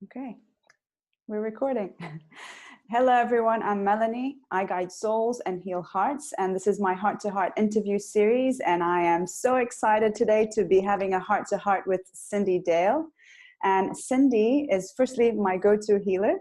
Okay, we're recording. Hello, everyone. I'm Melanie. I guide souls and heal hearts. And this is my heart-to-heart interview series. And I am so excited today to be having a heart-to-heart with Cyndi Dale. And Cyndi is firstly my go-to healer.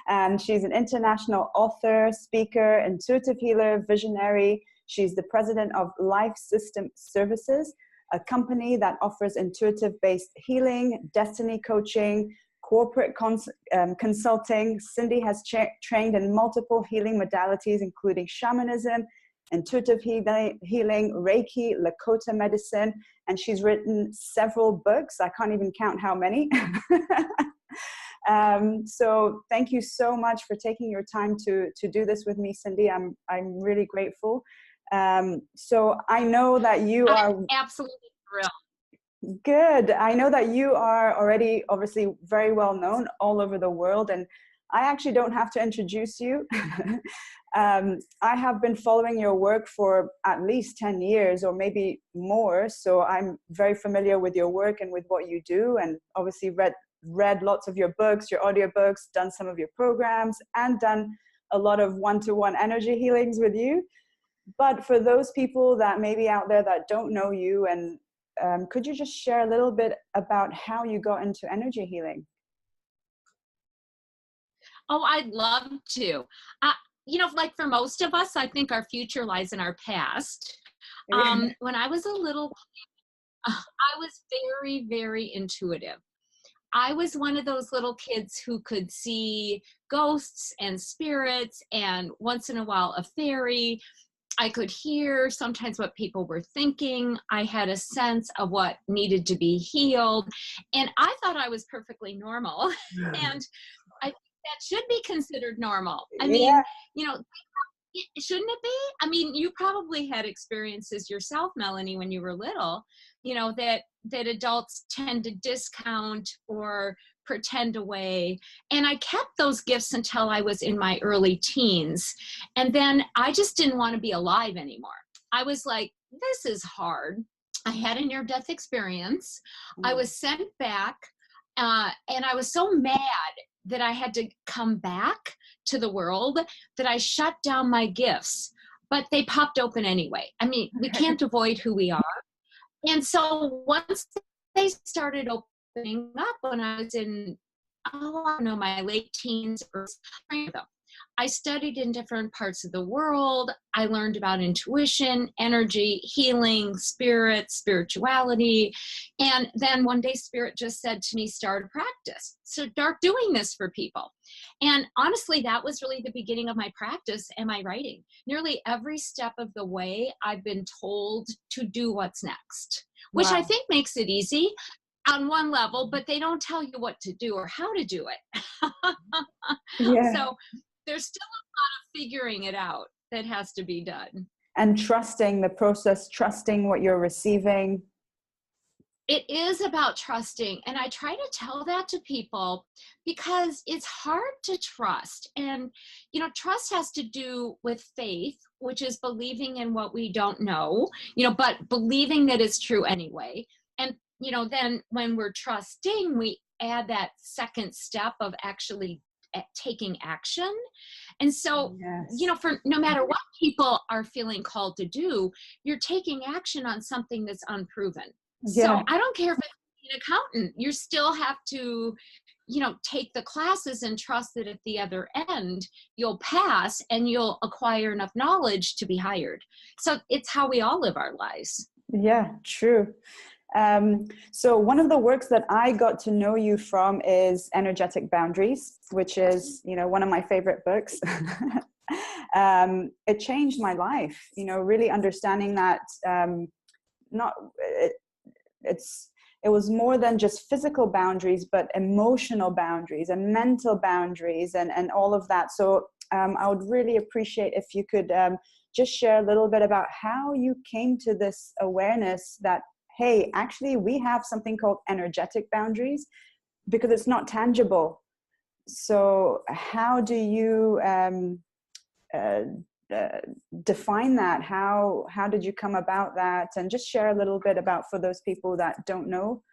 And she's an international author, speaker, intuitive healer, visionary. She's the president of Life System Services, a company that offers intuitive-based healing, destiny coaching, corporate consulting. Cyndi has trained in multiple healing modalities, including shamanism, intuitive healing, Reiki, Lakota medicine, and she's written several books. I can't even count how many. So thank you so much for taking your time to do this with me, Cyndi. I'm really grateful. So I know that you are absolutely thrilled. Good. I know that you are already obviously very well known all over the world, and I actually don't have to introduce you. I have been following your work for at least 10 years or maybe more, so I'm very familiar with your work and with what you do, and obviously read lots of your books, your audiobooks, done some of your programs, and done a lot of one-to-one energy healings with you. But for those people that may be out there that don't know you, and could you just share a little bit about how you got into energy healing? Oh, I'd love to. Like for most of us, I think our future lies in our past. When I was a little, I was very, very intuitive. I was one of those little kids who could see ghosts and spirits, and once in a while a fairy. I could hear sometimes what people were thinking. I had a sense of what needed to be healed. And I thought I was perfectly normal. And I think that should be considered normal. I mean, shouldn't it be? I mean, you probably had experiences yourself, Melanie, when you were little, that adults tend to discount or pretend away. And I kept those gifts until I was in my early teens. And then I just didn't want to be alive anymore. I was like, this is hard. I had a near-death experience. I was sent back, and I was so mad that I had to come back to the world that I shut down my gifts, but they popped open anyway. I mean, we can't avoid who we are. And so once they started opening up when I was in, my late teens or something, I studied in different parts of the world. I learned about intuition, energy, healing, spirit, spirituality. And then one day Spirit just said to me, start a practice. So start doing this for people. And honestly, that was really the beginning of my practice and my writing. Nearly every step of the way, I've been told to do what's next, which I think makes it easy on one level, but they don't tell you what to do or how to do it. So there's still a lot of figuring it out that has to be done. And trusting the process, trusting what you're receiving. It is about trusting. And I try to tell that to people because it's hard to trust. And, trust has to do with faith, which is believing in what we don't know, but believing that it's true anyway. And, then when we're trusting, we add that second step of actually taking action. And so, for no matter what people are feeling called to do, you're taking action on something that's unproven. So I don't care if it's an accountant, you still have to, take the classes and trust that at the other end, you'll pass and you'll acquire enough knowledge to be hired. So it's how we all live our lives. Yeah, true. So one of the works that I got to know you from is Energetic Boundaries, which is, one of my favorite books. It changed my life, really understanding that it was more than just physical boundaries, but emotional boundaries and mental boundaries and all of that. So I would really appreciate if you could just share a little bit about how you came to this awareness that, hey, actually we have something called energetic boundaries because it's not tangible. So how do you define that? How did you come about that? And just share a little bit about, for those people that don't know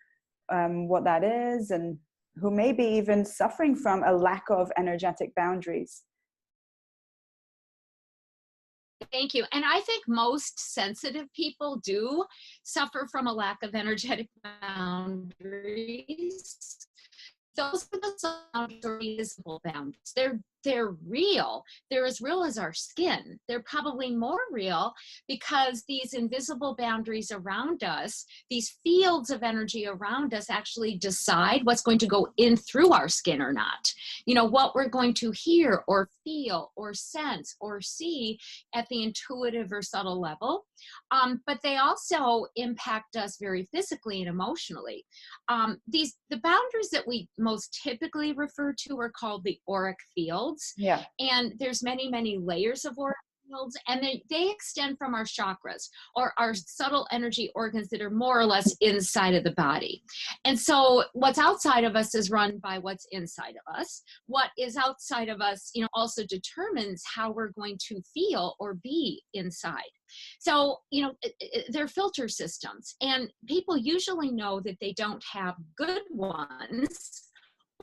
what that is. And who may be even suffering from a lack of energetic boundaries. Thank you. And I think most sensitive people do suffer from a lack of energetic boundaries. Those are the invisible boundaries. They're real. They're as real as our skin. They're probably more real because these invisible boundaries around us, these fields of energy around us, actually decide what's going to go in through our skin or not. You know, what we're going to hear or feel or sense or see at the intuitive or subtle level. But they also impact us very physically and emotionally. The boundaries that we most typically refer to are called the auric fields. Yeah. And there's many, many layers of auric fields, and they extend from our chakras, or our subtle energy organs that are more or less inside of the body. And so what's outside of us is run by what's inside of us. What is outside of us, you know, also determines how we're going to feel or be inside. So, you know, they're filter systems, and people usually know that they don't have good ones,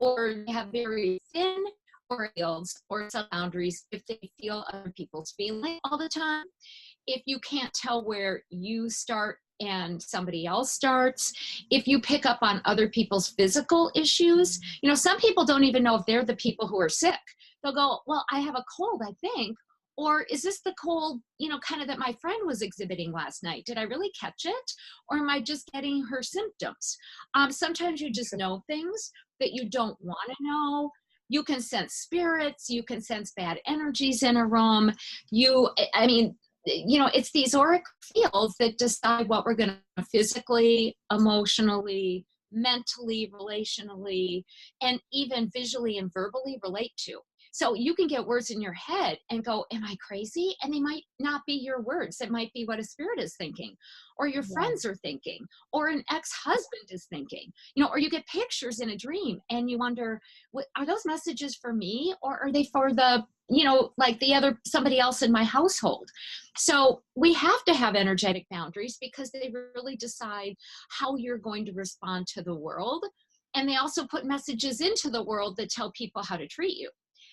or they have very thin or fields or sub boundaries if they feel other people's feelings all the time. If you can't tell where you start and somebody else starts, if you pick up on other people's physical issues, you know, some people don't even know if they're the people who are sick. They'll go, well, I have a cold, I think. Or is this the cold, you know, kind of that my friend was exhibiting last night? Did I really catch it? Or am I just getting her symptoms? Sometimes you just know things that you don't want to know. You can sense spirits. You can sense bad energies in a room. I mean, you know, it's these auric fields that decide what we're going to physically, emotionally, mentally, relationally, and even visually and verbally relate to. So you can get words in your head and go, am I crazy? And they might not be your words. It might be what a spirit is thinking, or your friends are thinking, or an ex-husband is thinking, you know, or you get pictures in a dream and you wonder, are those messages for me, or are they for the, you know, like somebody else in my household? So we have to have energetic boundaries because they really decide how you're going to respond to the world. And they also put messages into the world that tell people how to treat you.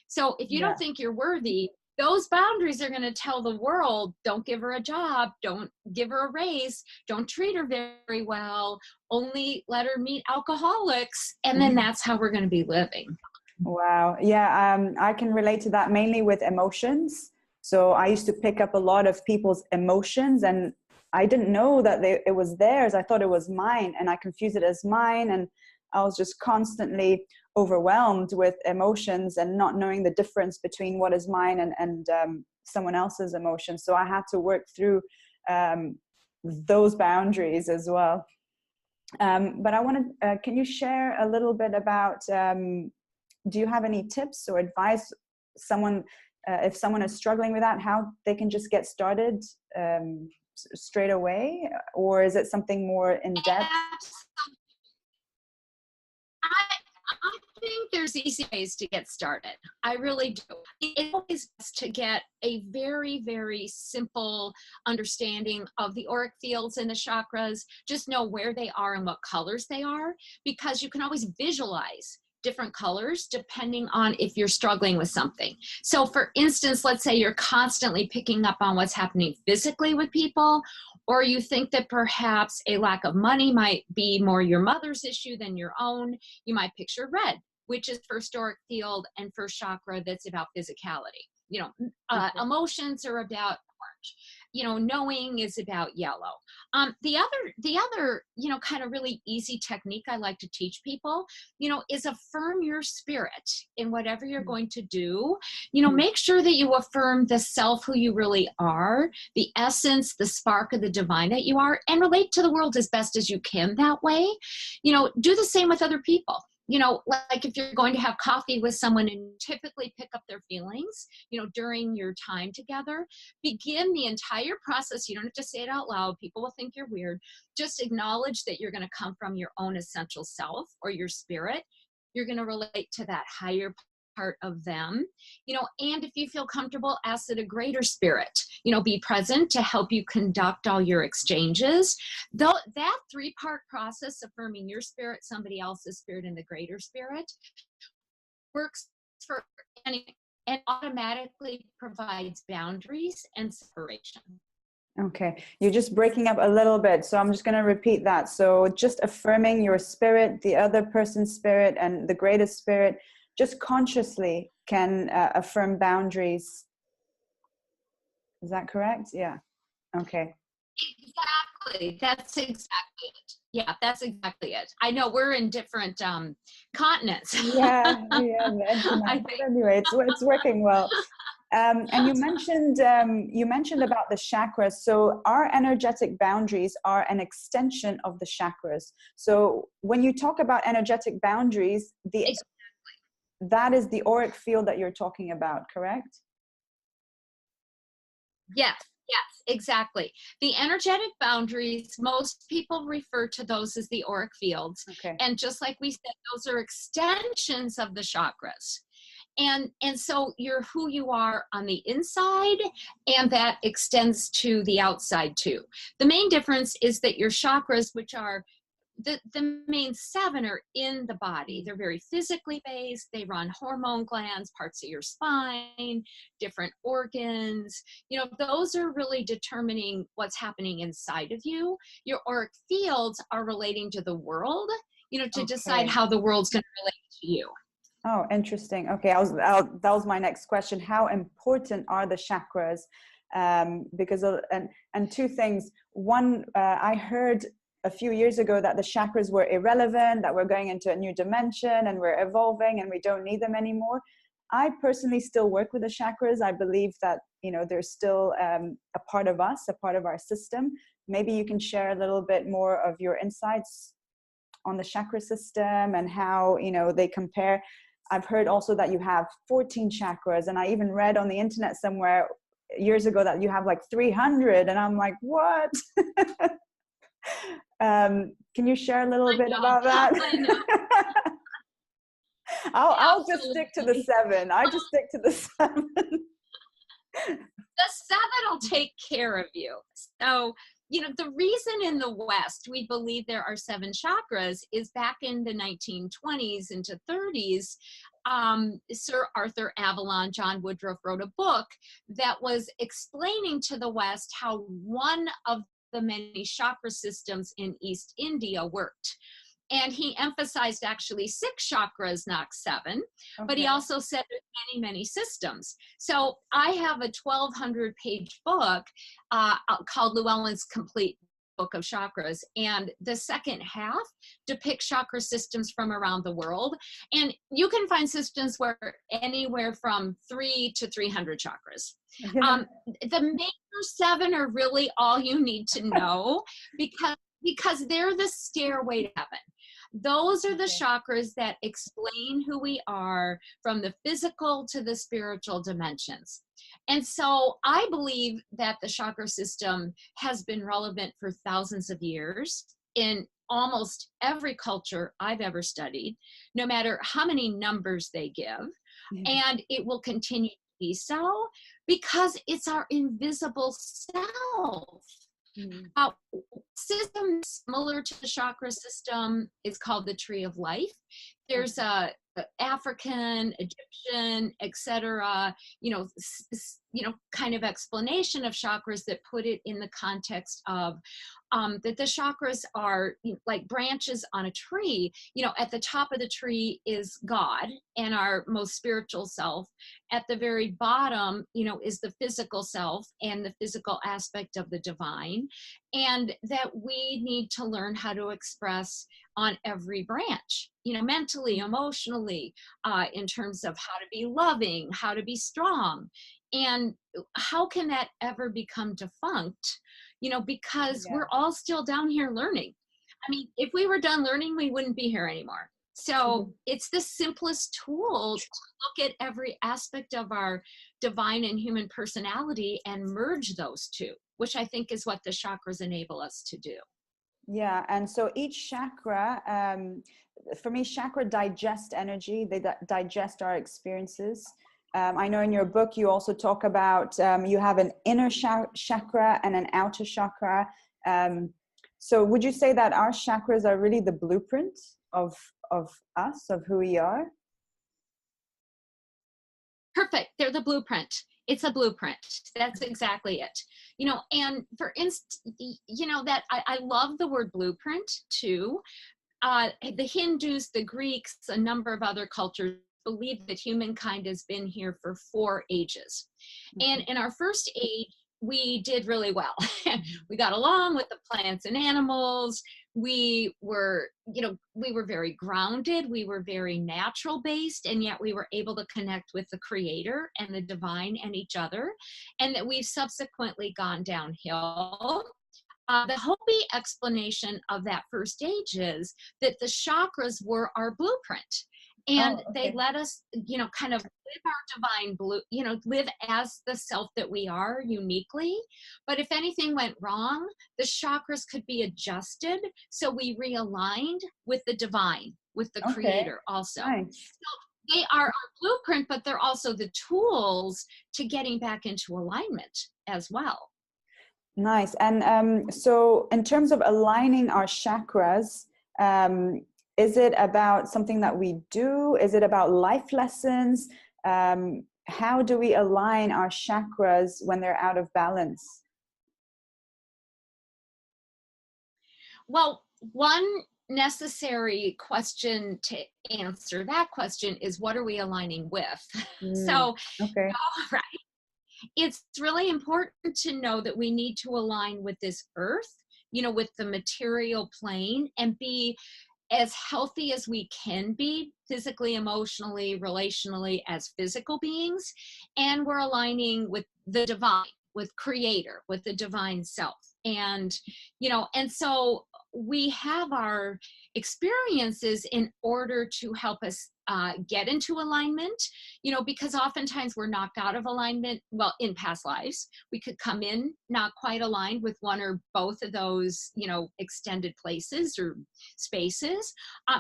So if you don't think you're worthy, those boundaries are going to tell the world, don't give her a job, don't give her a raise, don't treat her very well, only let her meet alcoholics. And then that's how we're going to be living. Wow. Yeah. I can relate to that mainly with emotions. So I used to pick up a lot of people's emotions, and I didn't know that it was theirs. I thought it was mine, and I confused it as mine. And I was just constantly overwhelmed with emotions and not knowing the difference between what is mine and someone else's emotions. So I had to work through those boundaries as well. But I wanted, can you share a little bit about, do you have any tips or advice if someone is struggling with that, how they can just get started straight away? Or is it something more in depth? I think there's easy ways to get started. I really do. It's always best to get a very, very simple understanding of the auric fields and the chakras. Just know where they are and what colors they are, because you can always visualize different colors depending on if you're struggling with something. So for instance, let's say you're constantly picking up on what's happening physically with people, or you think that perhaps a lack of money might be more your mother's issue than your own. You might picture red, which is first auric field and first chakra, that's about physicality. You know, emotions are about orange. You know, knowing is about yellow. The other, you know, kind of really easy technique I like to teach people, you know, is affirm your spirit in whatever you're going to do. You know, make sure that you affirm the self who you really are, the essence, the spark of the divine that you are, and relate to the world as best as you can that way. You know, do the same with other people. You know, like if you're going to have coffee with someone and typically pick up their feelings, you know, during your time together, begin the entire process. You don't have to say it out loud. People will think you're weird. Just acknowledge that you're going to come from your own essential self or your spirit. You're going to relate to that higher part of them, and if you feel comfortable, ask that a greater spirit, be present to help you conduct all your exchanges. Though that 3-part process, affirming your spirit, somebody else's spirit, and the greater spirit, works for any, and automatically provides boundaries and separation. Okay, you're just breaking up a little bit, so I'm just going to repeat that. So just affirming your spirit, the other person's spirit, and the greatest spirit, just consciously can affirm boundaries. Is that correct? Yeah. Okay. Exactly. That's exactly it. Yeah, that's exactly it. I know we're in different continents. Yeah, but anyway, it's working well. And you mentioned about the chakras. So our energetic boundaries are an extension of the chakras. So when you talk about energetic boundaries, that is the auric field that you're talking about, correct? Yes, exactly. The energetic boundaries, most people refer to those as the auric fields. Okay. And just like we said, those are extensions of the chakras. And so you're who you are on the inside, and that extends to the outside too. The main difference is that your chakras, which are the main 7, are in the body. They're very physically based. They run hormone glands, parts of your spine, different organs. Those are really determining what's happening inside of you. Your auric fields are relating to the world, to decide how the world's going to relate to you. Oh, interesting. Okay, that was my next question. How important are the chakras? Because and 2 things. One, I heard a few years ago that the chakras were irrelevant, that we're going into a new dimension and we're evolving and we don't need them anymore. I personally still work with the chakras. I believe that, they're still a part of us, a part of our system. Maybe you can share a little bit more of your insights on the chakra system and how, they compare. I've heard also that you have 14 chakras, and I even read on the internet somewhere years ago that you have like 300, and I'm like, what? Can you share a little bit about that? I know. I'll just stick to the 7. I just stick to the 7. The 7 will take care of you. So, the reason in the West we believe there are 7 chakras is back in the 1920s into 30s, Sir Arthur Avalon, John Woodruff, wrote a book that was explaining to the West how one of the many chakra systems in East India worked. And he emphasized actually 6 chakras, not 7, but he also said there's many, many systems. So I have a 1,200-page book called Llewellyn's Complete Book of Chakras. And the second half depicts chakra systems from around the world. And you can find systems where anywhere from 3 to 300 chakras. The major 7 are really all you need to know because they're the stairway to heaven. Those are the chakras that explain who we are from the physical to the spiritual dimensions. And so I believe that the chakra system has been relevant for thousands of years in almost every culture I've ever studied, no matter how many numbers they give. And it will continue to be so because it's our invisible self. System similar to the chakra system is called the Tree of Life. There's a African, Egyptian, etc. Kind of explanation of chakras that put it in the context of that the chakras are like branches on a tree. At the top of the tree is God and our most spiritual self. At the very bottom, is the physical self and the physical aspect of the divine, and that we need to learn how to express on every branch, mentally, emotionally, in terms of how to be loving, how to be strong. And how can that ever become defunct? Because we're all still down here learning. I mean, if we were done learning, we wouldn't be here anymore. So it's the simplest tool to look at every aspect of our divine and human personality and merge those two, which I think is what the chakras enable us to do. Yeah, and so each chakra, for me, chakra digest energy. They digest our experiences. I know in your book you also talk about you have an inner chakra and an outer chakra. So would you say that our chakras are really the blueprint of us, of who we are? Perfect. They're the blueprint. It's a blueprint. That's exactly it. You know, and for instance, you know, that I love the word blueprint too. The Hindus, the Greeks, a number of other cultures believe that humankind has been here for 4 ages. And in our first age, we did really well. We got along with the plants and animals. We were, you know, we were very grounded. We were very natural based, and yet we were able to connect with the creator and the divine and each other. And that we've subsequently gone downhill. The Hopi explanation of that first stage is that the chakras were our blueprint. And they let us, you know, kind of live our divine you know, live as the self that we are uniquely. But if anything went wrong, the chakras could be adjusted. So we realigned with the divine, with the creator also. Nice. So they are our blueprint, but they're also the tools to getting back into alignment as well. Nice. And so in terms of aligning our chakras, is it about something that we do? Is it about life lessons? How do we align our chakras when they're out of balance? Well, one necessary question to answer that question is, what are we aligning with? So, right. It's really important to know that we need to align with this earth, you know, with the material plane, and be as healthy as we can be physically, emotionally, relationally, as physical beings. And we're aligning with the divine, with creator, with the divine self. And, you know, and so we have our experiences in order to help us get into alignment, you know, because oftentimes we're knocked out of alignment. Well, in past lives, we could come in not quite aligned with one or both of those, you know, extended places or spaces.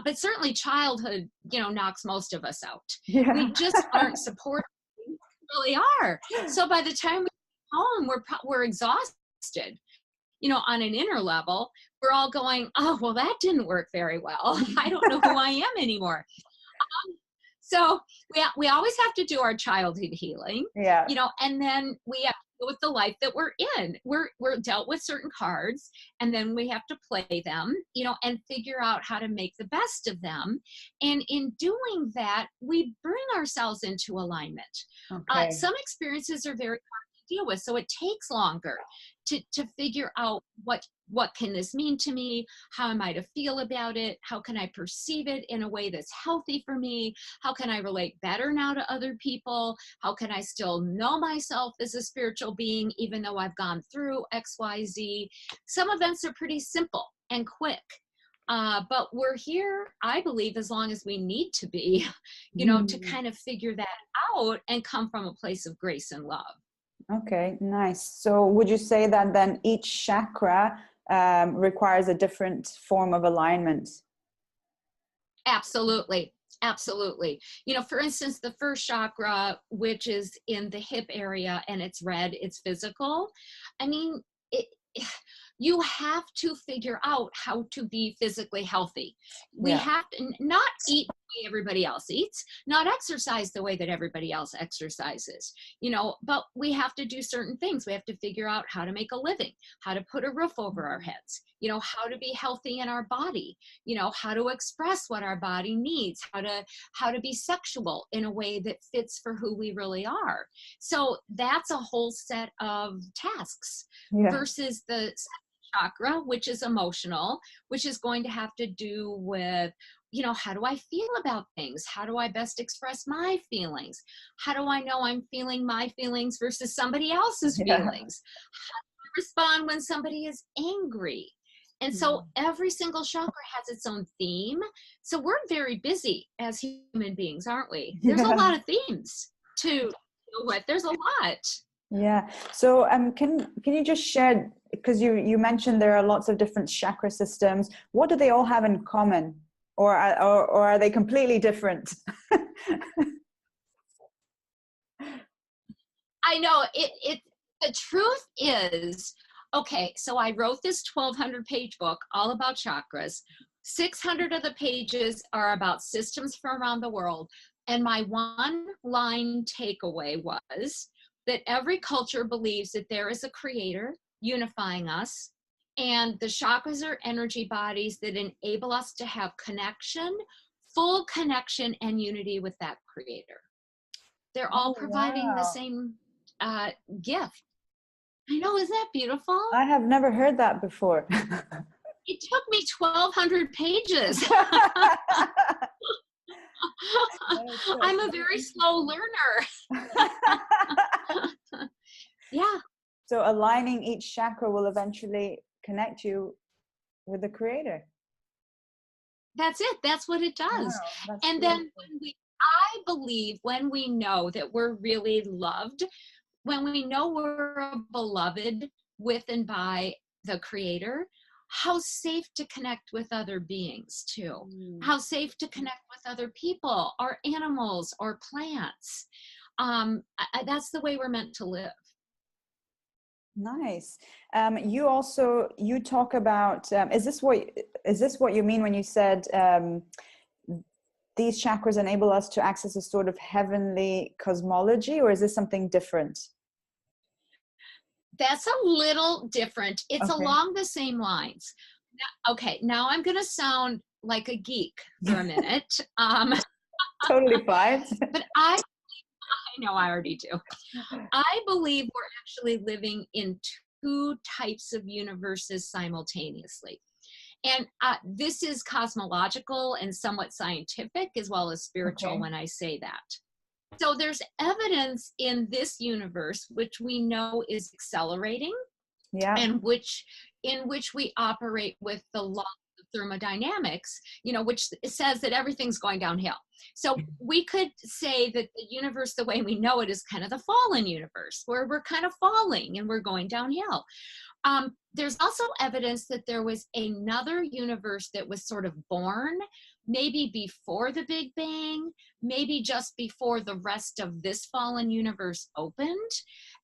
But certainly childhood, you know, knocks most of us out. Yeah. We just aren't supported. We really are. So by the time we get home, we're exhausted. You know, on an inner level, we're all going, oh, well, that didn't work very well. I don't know who I am anymore. So we always have to do our childhood healing, you know, and then we have to go with the life that we're in. We're dealt with certain cards, and then we have to play them, you know, and figure out how to make the best of them. And in doing that, we bring ourselves into alignment. Some experiences are very hard to deal with, so it takes longer to figure out what can this mean to me? How am I to feel about it? How can I perceive it in a way that's healthy for me? How can I relate better now to other people? How can I still know myself as a spiritual being, even though I've gone through X, Y, Z? Some events are pretty simple and quick. But we're here, I believe, as long as we need to be, you know, to kind of figure that out and come from a place of grace and love. Okay, nice. So would you say that then each chakra requires a different form of alignment? Absolutely. Absolutely. You know, for instance, the first chakra, which is in the hip area and it's red, it's physical. I mean, you have to figure out how to be physically healthy. We have to not eat the way everybody else eats, not exercise the way that everybody else exercises, you know, but we have to do certain things. We have to figure out how to make a living, how to put a roof over our heads, you know, how to be healthy in our body, you know, how to express what our body needs, how to be sexual in a way that fits for who we really are. So that's a whole set of tasks versus the chakra, which is emotional, which is going to have to do with, you know, how do I feel about things? How do I best express my feelings? How do I know I'm feeling my feelings versus somebody else's feelings? How do I respond when somebody is angry? And so every single chakra has its own theme. So we're very busy as human beings, aren't we? There's a lot of themes to deal with. There's a lot. Yeah. So can you just share because you mentioned there are lots of different chakra systems. What do they all have in common, or are they completely different? I know it. The truth is, okay, so I wrote this 1,200 page book all about chakras. 600 of the pages are about systems from around the world. And my one line takeaway was that every culture believes that there is a creator unifying us. And the chakras are energy bodies that enable us to have connection, full connection and unity with that creator. They're all providing the same gift. I know, isn't that beautiful? I have never heard that before. It took me 1,200 pages. I'm a very slow learner. Yeah. So aligning each chakra will eventually connect you with the creator. That's it. That's what it does. Wow, and beautiful. Then I believe when we know that we're really loved, when we know we're a beloved with and by the creator, how safe to connect with other beings too. How safe to connect with other people or animals or plants. That's the way we're meant to live. Nice. You talk about, is this what you mean when you said these chakras enable us to access a sort of heavenly cosmology, or is this something different? That's a little different. It's Okay. along the same lines. Okay, now I'm going to sound like a geek for a minute. Totally fine. But I know I already do. I believe we're actually living in two types of universes simultaneously. And this is cosmological and somewhat scientific as well as spiritual when I say that. So there's evidence in this universe, which we know is accelerating, and in which we operate with the law of thermodynamics, which says that everything's going downhill. So we could say that the universe, the way we know it, is kind of the fallen universe, where we're kind of falling and we're going downhill. There's also evidence that there was another universe that was sort of born, maybe before the Big Bang, maybe just before the rest of this fallen universe opened,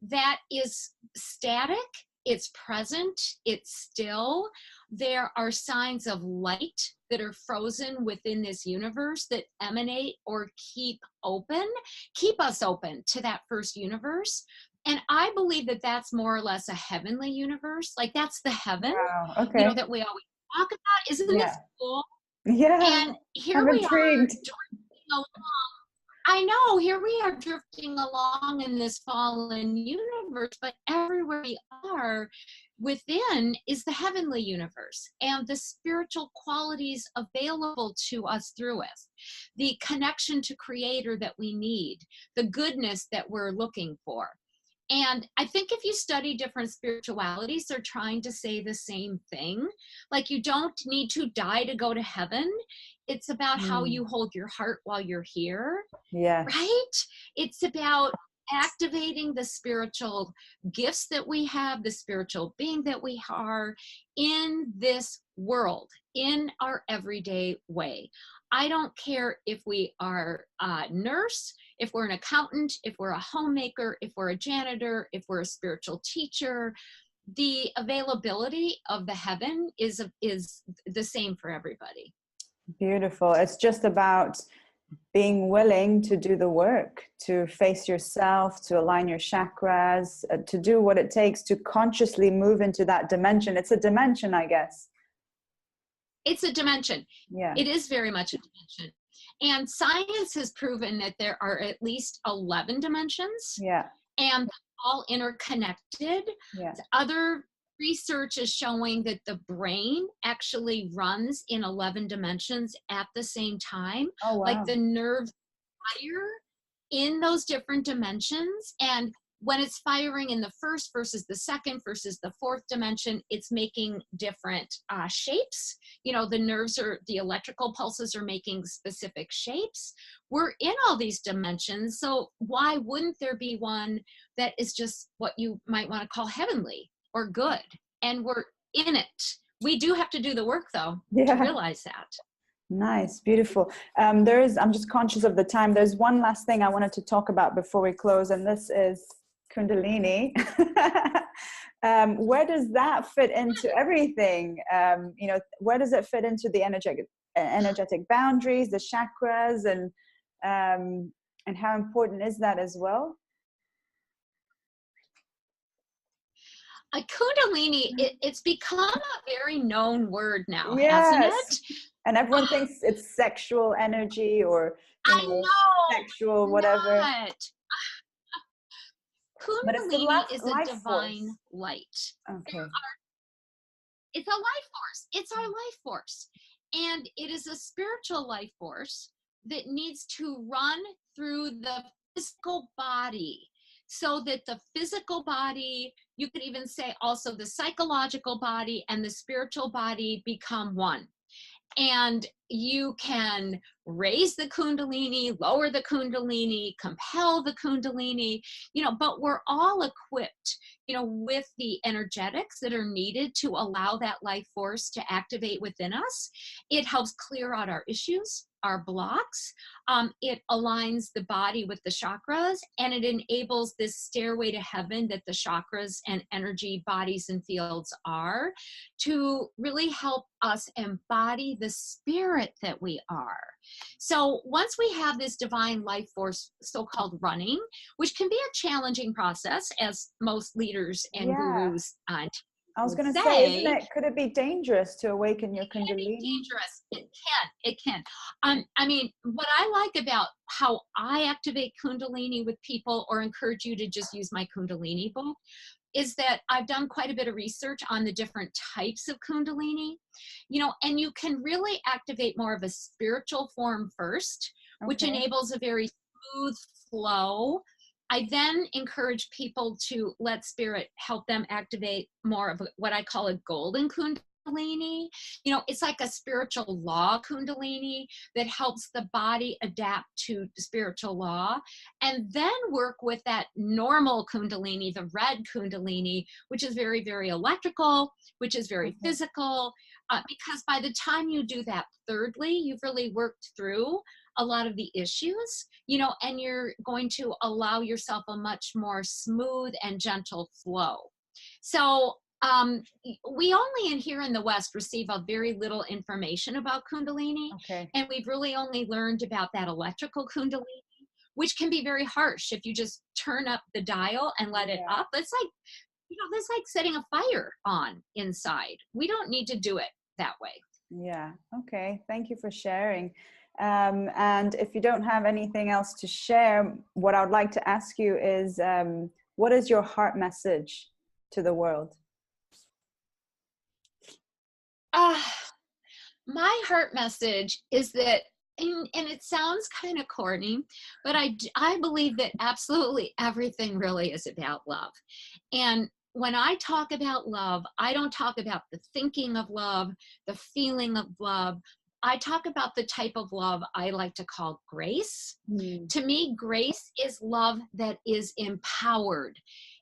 that is static, it's present, it's still. There are signs of light that are frozen within this universe that emanate or keep us open to that first universe. And I believe that that's more or less a heavenly universe. Like that's the heaven, that we always talk about. Isn't this cool? Yeah. And here I'm we intrigued. are drifting along. I know, here we are drifting along in this fallen universe, but everywhere we are within is the heavenly universe and the spiritual qualities available to us through it. The connection to creator that we need, the goodness that we're looking for. And I think if you study different spiritualities, they're trying to say the same thing. Like you don't need to die to go to heaven. It's about how you hold your heart while you're here. Yeah. Right? It's about activating the spiritual gifts that we have, the spiritual being that we are in this world, in our everyday way. I don't care if we are a nurse, if we're an accountant, if we're a homemaker, if we're a janitor, if we're a spiritual teacher. The availability of the heaven is the same for everybody. Beautiful. It's just about being willing to do the work, to face yourself, to align your chakras, to do what it takes to consciously move into that dimension. It's a dimension, I guess. It's a dimension. Yeah. It is very much a dimension. And science has proven that there are at least 11 dimensions. Yeah. And all interconnected. Yeah. Other research is showing that the brain actually runs in 11 dimensions at the same time. Oh, wow. Like the nerves fire in those different dimensions. And when it's firing in the first versus the second versus the fourth dimension, it's making different shapes. The nerves the electrical pulses are making specific shapes. We're in all these dimensions. So why wouldn't there be one that is just what you might want to call heavenly or good? and we're in it. We do have to do the work, though, to Yeah. realize that. Nice, beautiful. I'm just conscious of the time. There's one last thing I wanted to talk about before we close, and this is Kundalini. Where does that fit into everything? Where does it fit into the energetic boundaries, the chakras, and how important is that as well? Kundalini, it's become a very known word now, hasn't Yes. it? And everyone thinks it's sexual energy or sexual whatever. Not. But it's the Kundalini is a life divine force. light. Okay. It's a life force. It's our life force. And it is a spiritual life force that needs to run through the physical body, so that the physical body, you could even say also the psychological body and the spiritual body become one. And you can raise the Kundalini, lower the Kundalini, compel the Kundalini, but we're all equipped, with the energetics that are needed to allow that life force to activate within us. It helps clear out our issues, our blocks. It aligns the body with the chakras, and it enables this stairway to heaven that the chakras and energy bodies and fields are, to really help us embody the spirit that we are. So once we have this divine life force so-called running, which can be a challenging process, as most leaders and gurus I was going to say, could it be dangerous to awaken your Kundalini? Dangerous. It can. I mean, what I like about how I activate Kundalini with people, or encourage you to just use my Kundalini book, is that I've done quite a bit of research on the different types of Kundalini, and you can really activate more of a spiritual form first, which enables a very smooth flow. I then encourage people to let spirit help them activate more of what I call a golden Kundalini. It's like a spiritual law Kundalini that helps the body adapt to the spiritual law, and then work with that normal Kundalini, the red Kundalini, which is very, very electrical, which is very physical, because by the time you do that, thirdly, you've really worked through a lot of the issues, and you're going to allow yourself a much more smooth and gentle flow. So we only here in the West receive a very little information about Kundalini. And we've really only learned about that electrical Kundalini, which can be very harsh if you just turn up the dial and let it up. It's like, that's like setting a fire on inside. We don't need to do it that way. Yeah. Okay. Thank you for sharing. And if you don't have anything else to share, what I would like to ask you is, what is your heart message to the world? My heart message is that, and it sounds kind of corny, but I believe that absolutely everything really is about love. And when I talk about love, I don't talk about the thinking of love, the feeling of love. I talk about the type of love I like to call grace. To me, grace is love that is empowered.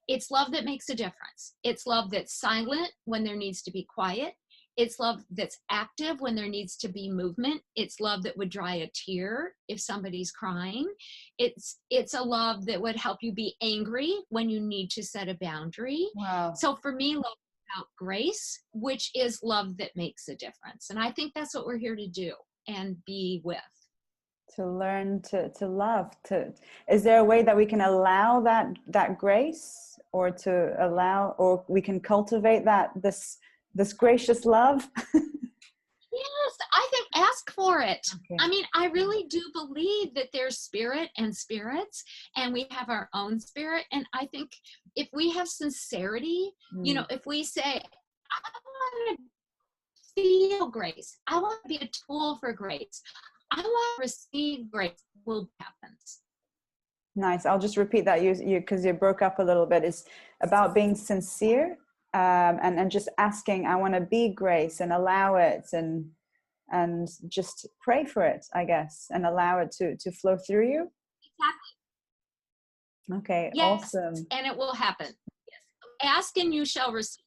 It's love that makes a difference. It's love that's silent when there needs to be quiet. It's love that's active when there needs to be movement. It's love that would dry a tear if somebody's crying. It's a love that would help you be angry when you need to set a boundary. Wow. So for me, love is about grace, which is love that makes a difference. And I think that's what we're here to do and be with. To learn to love. Is there a way that we can allow that grace, or we can cultivate this gracious love? Yes, I think ask for it. I mean, I really do believe that there's spirit and spirits, and we have our own spirit. And I think if we have sincerity, if we say, I want to feel grace, I want to be a tool for grace, I want to receive grace, will happen. Nice. I'll just repeat that because you broke up a little bit. It's about being sincere. And just asking, I want to be grace, and allow it, and just pray for it, I guess, and allow it to flow through you. Exactly. Okay. Yes, awesome. And it will happen. Yes. Ask and you shall receive.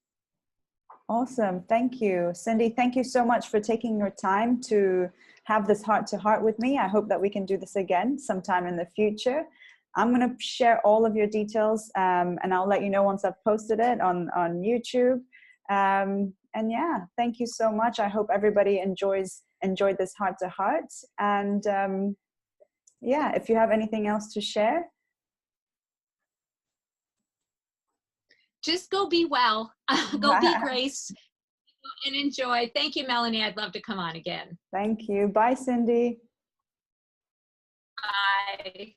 Awesome. Thank you. Cyndi, thank you so much for taking your time to have this heart to heart with me. I hope that we can do this again sometime in the future. I'm going to share all of your details, and I'll let you know once I've posted it on YouTube. And yeah, thank you so much. I hope everybody enjoyed this heart to heart. And yeah, if you have anything else to share. Just go be well. Go be Grace and enjoy. Thank you, Melanie. I'd love to come on again. Thank you. Bye, Cyndi. Bye.